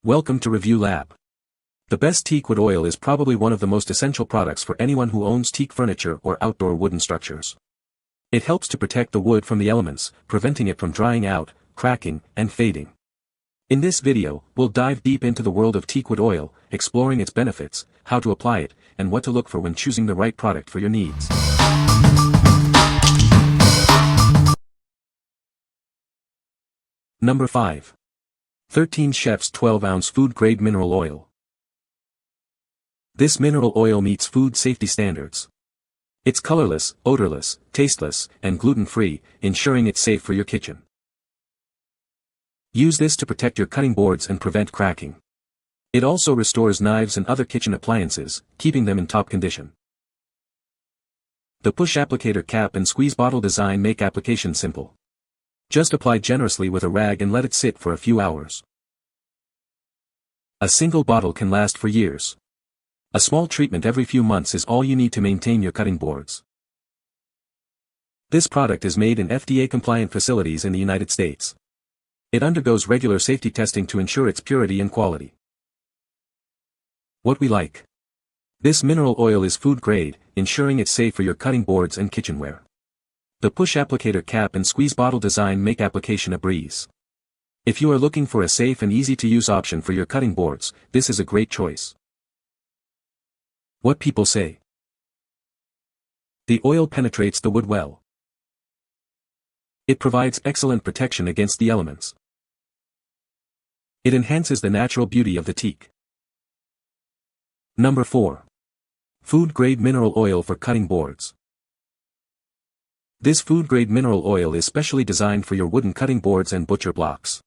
Welcome to Review Lab. The best teak wood oil is probably one of the most essential products for anyone who owns teak furniture or outdoor wooden structures. It helps to protect the wood from the elements, preventing it from drying out, cracking, and fading. In this video, we'll dive deep into the world of teak wood oil, exploring its benefits, how to apply it, and what to look for when choosing the right product for your needs. Number 5. 13 Chef's 12-ounce food-grade mineral oil. This mineral oil meets food safety standards. It's colorless, odorless, tasteless, and gluten-free, ensuring it's safe for your kitchen. Use this to protect your cutting boards and prevent cracking. It also restores knives and other kitchen appliances, keeping them in top condition. The push applicator cap and squeeze bottle design make application simple. Just apply generously with a rag and let it sit for a few hours. A single bottle can last for years. A small treatment every few months is all you need to maintain your cutting boards. This product is made in FDA-compliant facilities in the United States. It undergoes regular safety testing to ensure its purity and quality. What we like. This mineral oil is food grade, ensuring it's safe for your cutting boards and kitchenware. The push applicator cap and squeeze bottle design make application a breeze. If you are looking for a safe and easy-to-use option for your cutting boards, this is a great choice. What people say. The oil penetrates the wood well. It provides excellent protection against the elements. It enhances the natural beauty of the teak. Number 4. Food-grade mineral oil for cutting boards. This food-grade mineral oil is specially designed for your wooden cutting boards and butcher blocks.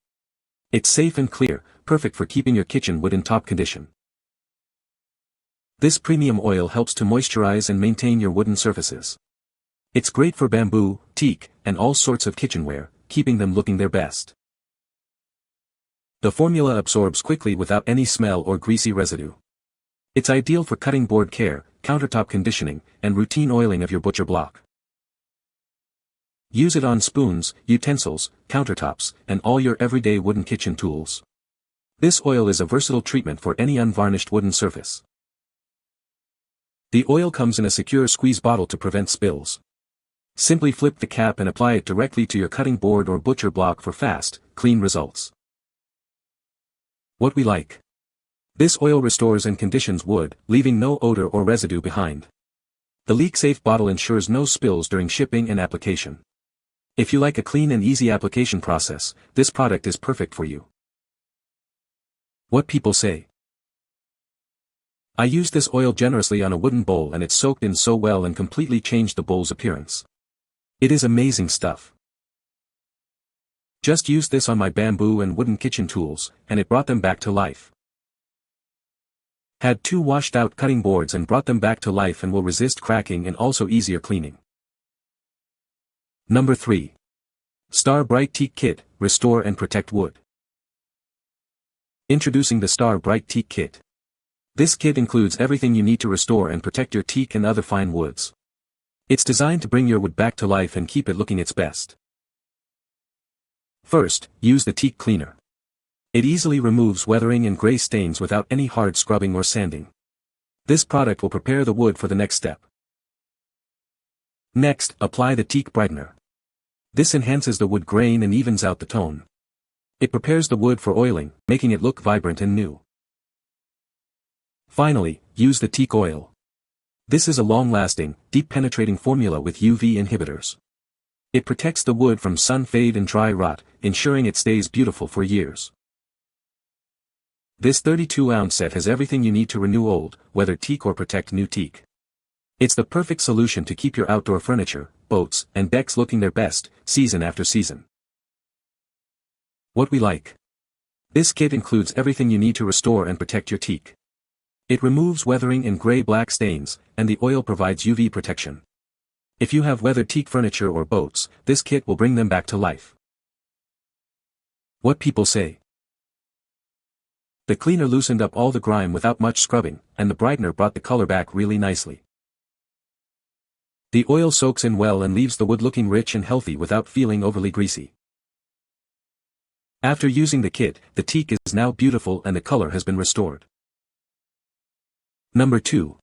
It's safe and clear, perfect for keeping your kitchen wood in top condition. This premium oil helps to moisturize and maintain your wooden surfaces. It's great for bamboo, teak, and all sorts of kitchenware, keeping them looking their best. The formula absorbs quickly without any smell or greasy residue. It's ideal for cutting board care, countertop conditioning, and routine oiling of your butcher block. Use it on spoons, utensils, countertops, and all your everyday wooden kitchen tools. This oil is a versatile treatment for any unvarnished wooden surface. The oil comes in a secure squeeze bottle to prevent spills. Simply flip the cap and apply it directly to your cutting board or butcher block for fast, clean results. What we like. This oil restores and conditions wood, leaving no odor or residue behind. The leak-safe bottle ensures no spills during shipping and application. If you like a clean and easy application process, this product is perfect for you. What people say. I used this oil generously on a wooden bowl and it soaked in so well and completely changed the bowl's appearance. It is amazing stuff. Just used this on my bamboo and wooden kitchen tools, and it brought them back to life. Had 2 washed out cutting boards and brought them back to life and will resist cracking and also easier cleaning. Number 3. Star BRITE Teak Kit, Restore and Protect Wood. Introducing the Star BRITE Teak Kit. This kit includes everything you need to restore and protect your teak and other fine woods. It's designed to bring your wood back to life and keep it looking its best. First, use the teak cleaner. It easily removes weathering and gray stains without any hard scrubbing or sanding. This product will prepare the wood for the next step. Next, apply the teak brightener. This enhances the wood grain and evens out the tone. It prepares the wood for oiling, making it look vibrant and new. Finally, use the teak oil. This is a long-lasting, deep-penetrating formula with UV inhibitors. It protects the wood from sun fade and dry rot, ensuring it stays beautiful for years. This 32-ounce set has everything you need to renew old, whether teak or protect new teak. It's the perfect solution to keep your outdoor furniture, boats, and decks looking their best, season after season. What we like. This kit includes everything you need to restore and protect your teak. It removes weathering and gray-black stains, and the oil provides UV protection. If you have weathered teak furniture or boats, this kit will bring them back to life. What people say. The cleaner loosened up all the grime without much scrubbing, and the brightener brought the color back really nicely. The oil soaks in well and leaves the wood looking rich and healthy without feeling overly greasy. After using the kit, the teak is now beautiful and the color has been restored. Number 2.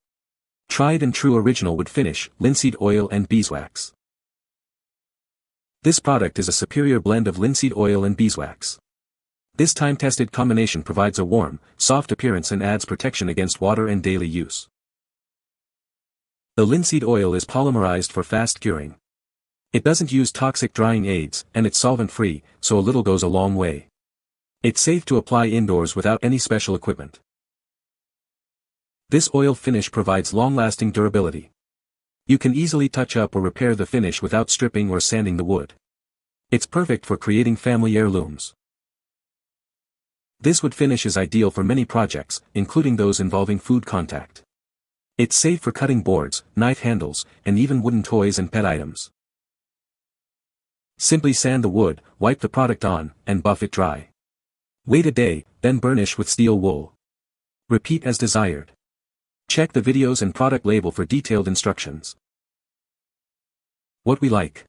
Tried and true original wood finish, linseed oil and beeswax. This product is a superior blend of linseed oil and beeswax. This time-tested combination provides a warm, soft appearance and adds protection against water and daily use. The linseed oil is polymerized for fast curing. It doesn't use toxic drying aids, and it's solvent-free, so a little goes a long way. It's safe to apply indoors without any special equipment. This oil finish provides long-lasting durability. You can easily touch up or repair the finish without stripping or sanding the wood. It's perfect for creating family heirlooms. This wood finish is ideal for many projects, including those involving food contact. It's safe for cutting boards, knife handles, and even wooden toys and pet items. Simply sand the wood, wipe the product on, and buff it dry. Wait a day, then burnish with steel wool. Repeat as desired. Check the videos and product label for detailed instructions. What we like.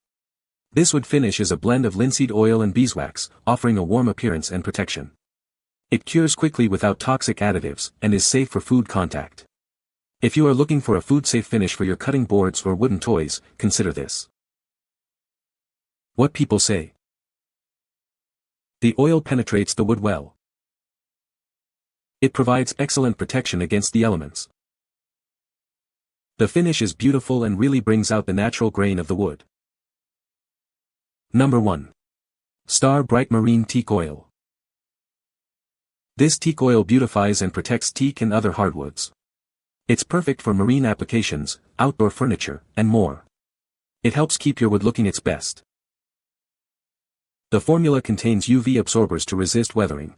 This wood finish is a blend of linseed oil and beeswax, offering a warm appearance and protection. It cures quickly without toxic additives, and is safe for food contact. If you are looking for a food-safe finish for your cutting boards or wooden toys, consider this. What people say. The oil penetrates the wood well. It provides excellent protection against the elements. The finish is beautiful and really brings out the natural grain of the wood. Number 1. Star Bright Marine Teak Oil. This teak oil beautifies and protects teak and other hardwoods. It's perfect for marine applications, outdoor furniture, and more. It helps keep your wood looking its best. The formula contains UV absorbers to resist weathering.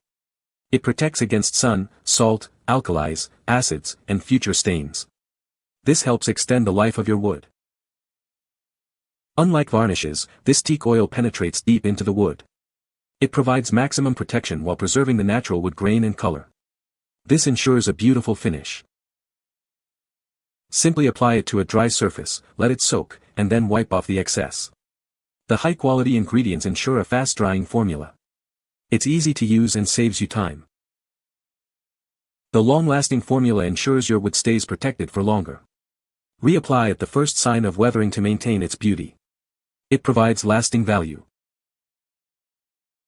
It protects against sun, salt, alkalis, acids, and future stains. This helps extend the life of your wood. Unlike varnishes, this teak oil penetrates deep into the wood. It provides maximum protection while preserving the natural wood grain and color. This ensures a beautiful finish. Simply apply it to a dry surface, let it soak, and then wipe off the excess. The high-quality ingredients ensure a fast-drying formula. It's easy to use and saves you time. The long-lasting formula ensures your wood stays protected for longer. Reapply at the first sign of weathering to maintain its beauty. It provides lasting value.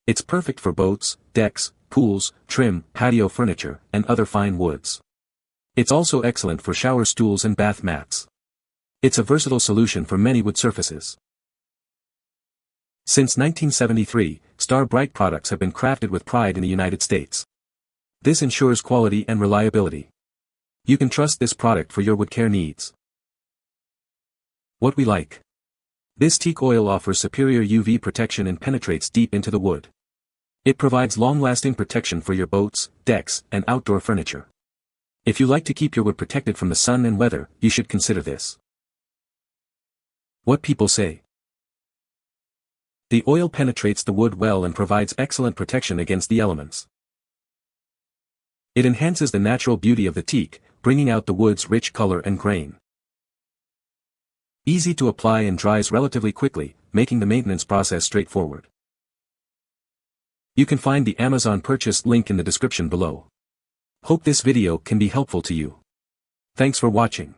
It's perfect for boats, decks, pools, trim, patio furniture, and other fine woods. It's also excellent for shower stools and bath mats. It's a versatile solution for many wood surfaces. Since 1973, Star Bright products have been crafted with pride in the United States. This ensures quality and reliability. You can trust this product for your wood care needs. What we like. This teak oil offers superior UV protection and penetrates deep into the wood. It provides long-lasting protection for your boats, decks, and outdoor furniture. If you like to keep your wood protected from the sun and weather, you should consider this. What people say. The oil penetrates the wood well and provides excellent protection against the elements. It enhances the natural beauty of the teak, bringing out the wood's rich color and grain. Easy to apply and dries relatively quickly, making the maintenance process straightforward. You can find the Amazon purchase link in the description below. Hope this video can be helpful to you. Thanks for watching.